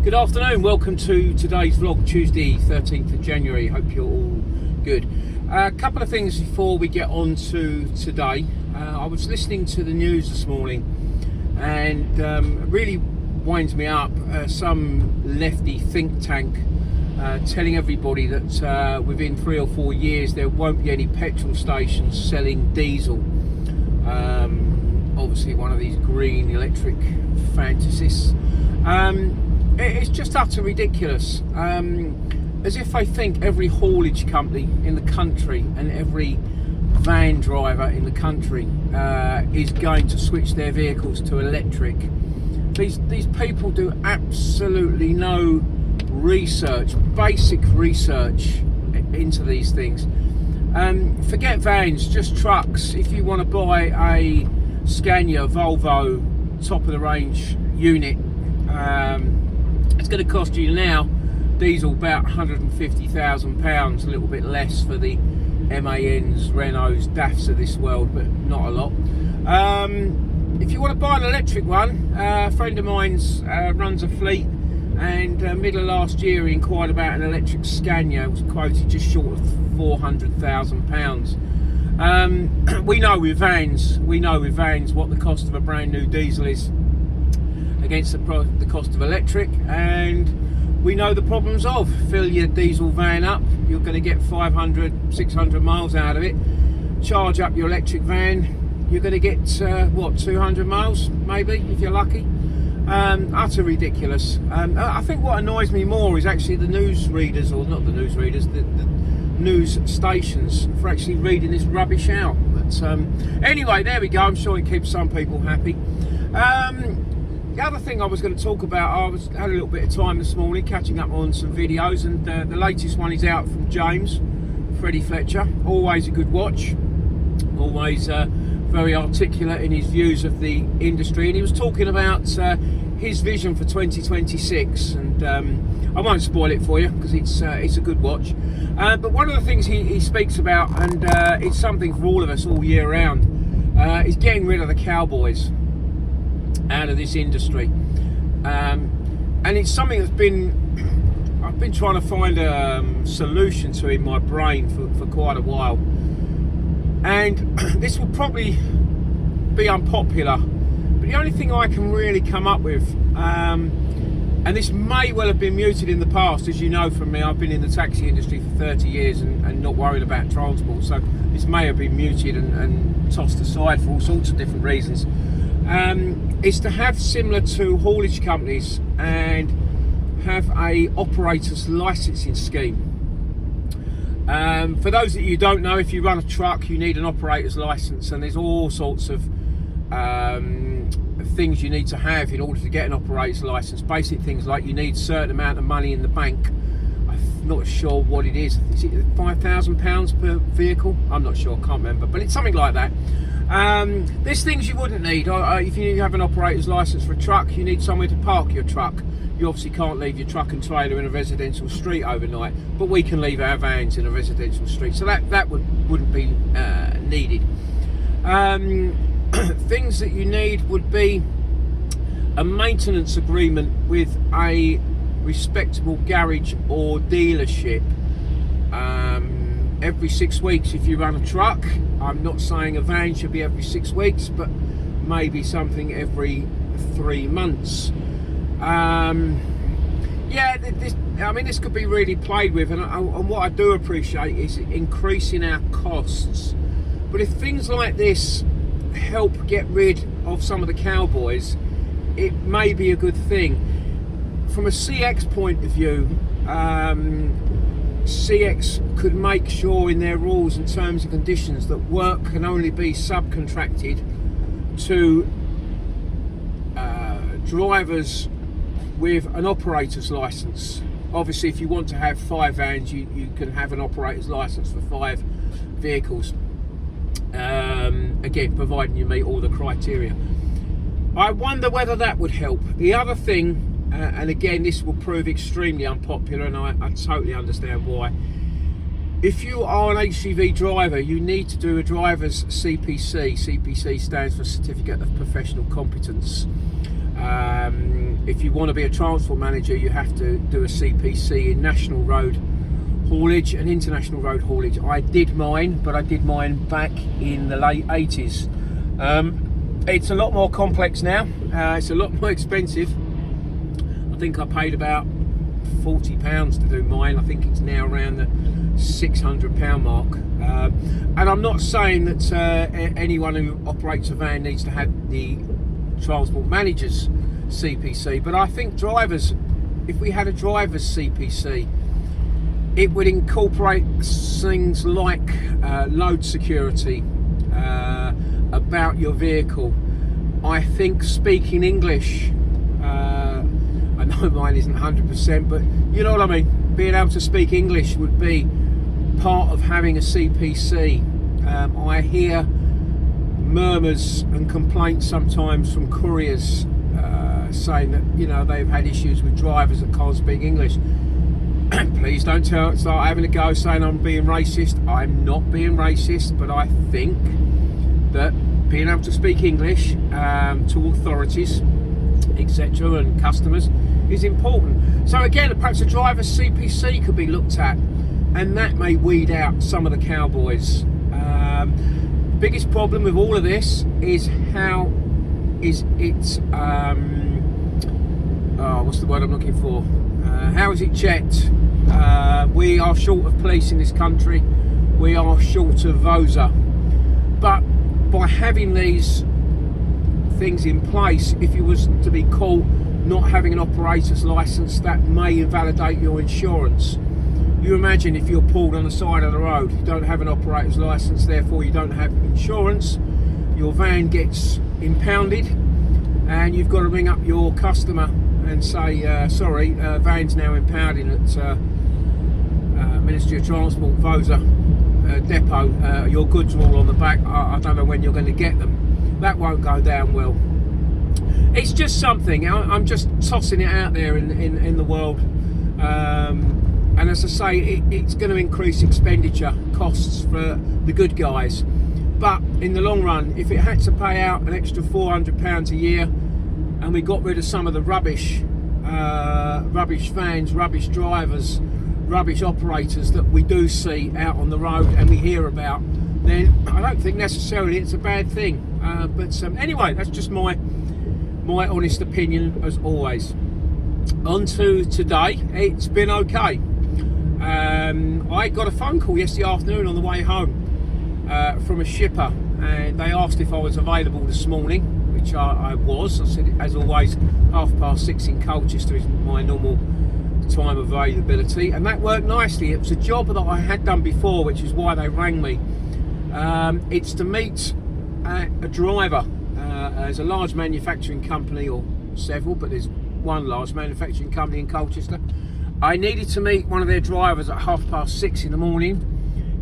Good afternoon, welcome to today's vlog, Tuesday 13th of January. Hope you're all good. A couple of things before we get on to today. I was listening to the news this morning and it really winds me up. Some lefty think tank telling everybody that within 3 or 4 years there won't be any petrol stations selling diesel. Obviously one of these green electric fantasists. It's just utter ridiculous. As if they think every haulage company in the country and every van driver in the country is going to switch their vehicles to electric. These people do absolutely no research, basic research into these things. Forget vans, just trucks. If you want to buy a Scania Volvo top of the range unit, it's going to cost you now diesel about £150,000, a little bit less for the MANs, Renaults, DAFs of this world, but not a lot. If you want to buy an electric one, a friend of mine's runs a fleet, and middle of last year he inquired about an electric Scania. It was quoted just short of £400,000. We know with vans what the cost of a brand new diesel is against the cost of electric, and we know the problems of fill your diesel van up, you're going to get 500-600 miles out of it. Charge up your electric van, you're going to get 200 miles maybe if you're lucky. Utter ridiculous. I think what annoys me more is actually the news readers, or not the news readers, the news stations, for actually reading this rubbish out. But anyway, there we go. I'm sure it keeps some people happy. The other thing I was going to talk about, I had a little bit of time this morning catching up on some videos, and the latest one is out from James, Freddie Fletcher. Always a good watch, always very articulate in his views of the industry, and he was talking about his vision for 2026, and I won't spoil it for you because it's a good watch. But one of the things he speaks about, and it's something for all of us all year round, is getting rid of the Cowboys out of this industry, and it's something that's I've been trying to find a solution to in my brain for quite a while, and this will probably be unpopular, but the only thing I can really come up with, and this may well have been muted in the past, as you know from me, I've been in the taxi industry for 30 years and not worried about transport, so this may have been muted and tossed aside for all sorts of different reasons. Is to have, similar to haulage companies, and have a operator's licensing scheme. For those that you don't know, if you run a truck you need an operator's license, and there's all sorts of things you need to have in order to get an operator's license. Basic things like you need a certain amount of money in the bank. I'm not sure what it is it £5,000 per vehicle? I'm not sure, I can't remember, but it's something like that. There's things you wouldn't need. If you have an operator's license for a truck, you need somewhere to park your truck. You obviously can't leave your truck and trailer in a residential street overnight, but we can leave our vans in a residential street, so that wouldn't be needed. Things that you need would be a maintenance agreement with a respectable garage or dealership. Every 6 weeks if you run a truck. I'm not saying a van should be every 6 weeks, but maybe something every 3 months. This could be really played with, and what I do appreciate is increasing our costs. But if things like this help get rid of some of the Cowboys, it may be a good thing. From a CX point of view, CX could make sure in their rules and terms and conditions that work can only be subcontracted to drivers with an operator's license. Obviously, if you want to have 5 vans, you can have an operator's license for 5 vehicles. Again, providing you meet all the criteria. I wonder whether that would help. The other thing, and again this will prove extremely unpopular, and I totally understand why. If you are an HGV driver, you need to do a driver's CPC. CPC stands for Certificate of Professional Competence. if you want to be a transport manager, you have to do a CPC in national road haulage and international road haulage. I did mine, but I did mine back in the late 80s. It's a lot more complex now. It's a lot more expensive. I think I paid about £40 to do mine. I think it's now around the £600 mark. And I'm not saying that anyone who operates a van needs to have the transport manager's CPC, but I think drivers, if we had a driver's CPC, it would incorporate things like load security about your vehicle. I think speaking English, I know mine isn't 100%, but you know what I mean, being able to speak English would be part of having a CPC. I hear murmurs and complaints sometimes from couriers saying that, you know, they've had issues with drivers that can't speak English. Please don't start having a go saying I'm being racist. I'm not being racist, but I think that being able to speak English to authorities, etc., and customers is important. So again, perhaps a driver's CPC could be looked at, and that may weed out some of the cowboys. Biggest problem with all of this is how is it what's the word I'm looking for? How is it checked? We are short of police in this country. We are short of VOSA. But by having these things in place, if you was to be caught not having an operator's license, that may invalidate your insurance. You imagine if you're pulled on the side of the road, you don't have an operator's license, therefore you don't have insurance, your van gets impounded, and you've got to ring up your customer and say, sorry, van's now impounded at Ministry of Transport, VOSA depot, your goods are all on the back, I don't know when you're going to get them. That won't go down well. It's just something, I'm just tossing it out there in the world. And as I say, it's going to increase expenditure costs for the good guys. But in the long run, if it had to pay out an extra £400 a year, and we got rid of some of the rubbish vans, rubbish drivers, rubbish operators that we do see out on the road and we hear about, then I don't think necessarily it's a bad thing. But anyway, that's just my honest opinion as always. On to today, it's been okay. I got a phone call yesterday afternoon on the way home from a shipper, and they asked if I was available this morning, which I was. I said, as always, 6:30 in Colchester is my normal time of availability, and that worked nicely. It was a job that I had done before, which is why they rang me. It's to meet a driver. There's a large manufacturing company, or several, but there's one large manufacturing company in Colchester. I needed to meet one of their drivers at 6:30 in the morning.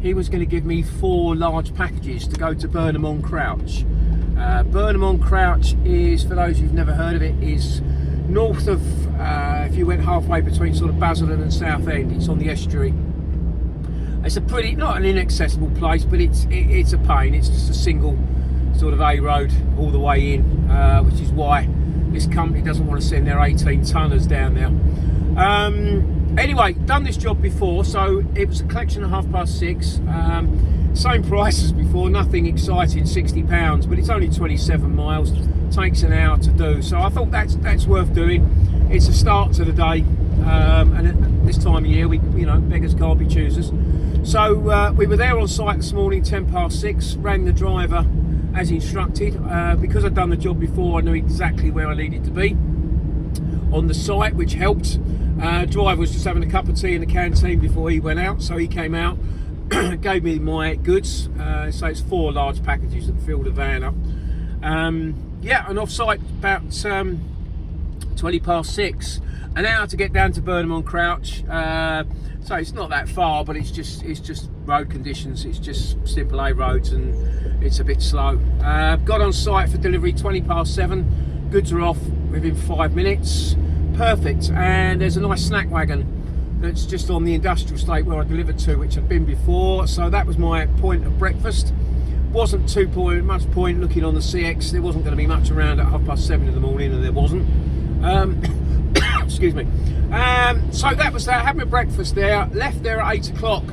He was going to give me 4 large packages to go to Burnham-on-Crouch. Burnham-on-Crouch is, for those who've never heard of it, is north of, if you went halfway between sort of Basildon and Southend, it's on the estuary. It's a pretty, not an inaccessible place, but it's a pain. It's just a single sort of A road all the way in, which is why this company doesn't want to send their 18 tonners down there. Anyway, done this job before, so it was a collection at 6:30. Same price as before, nothing exciting, £60, but it's only 27 miles, takes an hour to do, so I thought that's worth doing. It's a start to the day, and at this time of year, beggars can't be choosers. So we were there on site this morning, 6:10, rang the driver as instructed. Because I'd done the job before, I knew exactly where I needed to be on the site, which helped. Driver was just having a cup of tea in the canteen before he went out, so he came out, gave me my goods. So it's 4 large packages that filled the van up. And off site about 6:20, an hour to get down to Burnham-on-Crouch. So it's not that far, but it's just road conditions. It's just simple A roads, and it's a bit slow. Got on site for delivery 7:20. Goods are off within 5 minutes. Perfect. And there's a nice snack wagon that's just on the industrial estate where I delivered to, which I've been before. So that was my point of breakfast. Wasn't much point looking on the CX. There wasn't going to be much around at 7:30 in the morning, and there wasn't. Excuse me. So that was that. Had my breakfast there. Left there at 8 o'clock.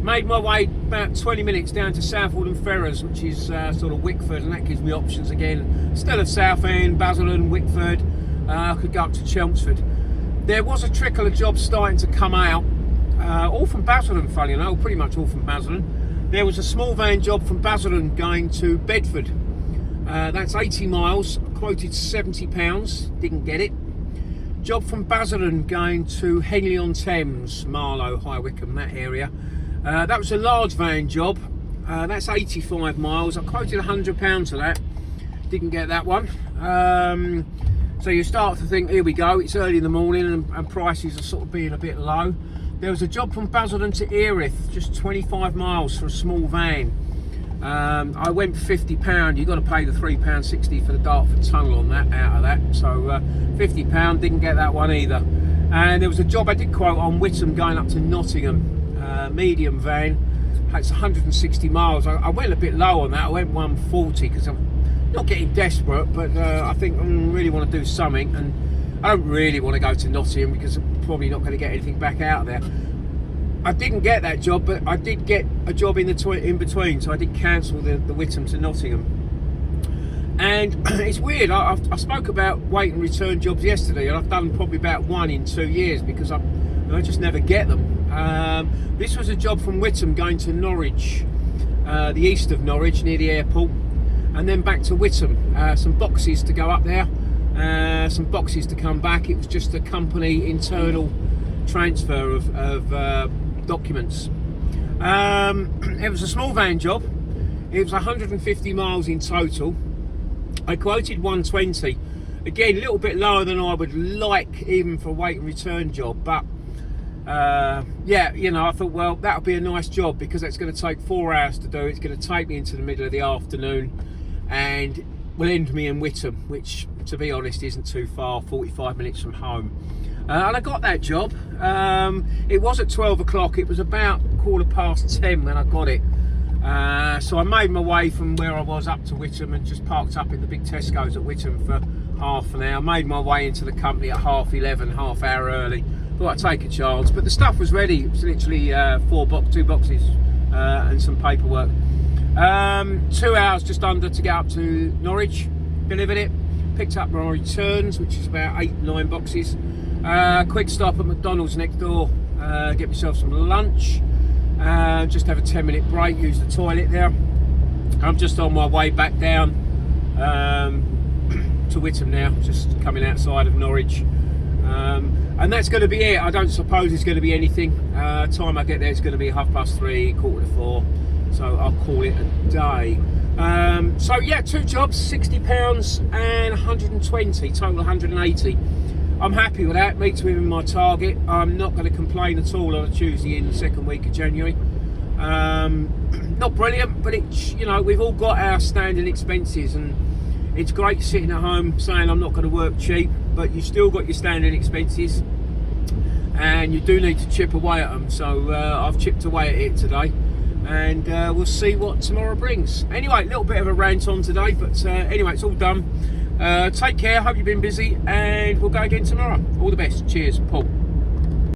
Made my way about 20 minutes down to Southwold and Ferrers, which is sort of Wickford, and that gives me options again. Still at Southend, Basildon, Wickford. I could go up to Chelmsford. There was a trickle of jobs starting to come out, all from Basildon, funny enough, pretty much all from Basildon. There was a small van job from Basildon going to Bedford. That's 80 miles, quoted £70, didn't get it. Job from Basildon going to Henley-on-Thames, Marlow, High Wycombe, that area. That was a large van job. That's 85 miles. I quoted £100 for that. Didn't get that one. So you start to think, here we go, it's early in the morning and prices are sort of being a bit low. There was a job from Basildon to Erith, just 25 miles for a small van. I went for £50. You've got to pay the £3.60 for the Dartford Tunnel on that, out of that. So £50, didn't get that one either. And there was a job I did quote on Whittam going up to Nottingham, medium van. It's 160 miles. I went a bit low on that. I went 140 because I'm not getting desperate, but I think I really want to do something, and I don't really want to go to Nottingham because I'm probably not going to get anything back out of there. I didn't get that job, but I did get a job in between, so I did cancel the Whittam to Nottingham. And it's weird, I spoke about wait and return jobs yesterday, and I've done probably about one in 2 years because I just never get them. This was a job from Whittam going to Norwich, the east of Norwich, near the airport, and then back to Whittam. Some boxes to go up there, some boxes to come back. It was just a company internal transfer of documents. It was a small van job. It was 150 miles in total. I quoted 120. Again, a little bit lower than I would like, even for a wait and return job, but yeah, you know, I thought, well, that'll be a nice job because it's going to take 4 hours to do. It's going to take me into the middle of the afternoon and will end me in Whittam, which, to be honest, isn't too far, 45 minutes from home. And I got that job. It was at 12 o'clock. It was about 10:15 when I got it. So I made my way from where I was up to Whittam and just parked up in the big Tesco's at Whittam for half an hour. Made my way into the company at 11:30, half hour early. Thought I'd take a chance, but the stuff was ready. It was literally 2 boxes and some paperwork. 2 hours just under to get up to Norwich. Delivered it. Picked up my returns, which is about 8-9 boxes. Quick stop at McDonald's next door. Get myself some lunch. Just have a 10-minute break. Use the toilet there. I'm just on my way back down to Whittam now. Just coming outside of Norwich. And that's going to be it. I don't suppose there's going to be anything. Time I get there, it's going to be 3:30, 4:45. So I'll call it a day. So yeah, 2 jobs, £60 and 120, total 180. I'm happy with that, meets within my target. I'm not going to complain at all on a Tuesday in the second week of January. Not brilliant, but it's, you know, we've all got our standing expenses, and it's great sitting at home saying I'm not going to work cheap, but you still got your standing expenses and you do need to chip away at them. So I've chipped away at it today, and we'll see what tomorrow brings. Anyway, a little bit of a rant on today, but anyway, it's all done. Take care, hope you've been busy, and we'll go again tomorrow. All the best. Cheers, Paul.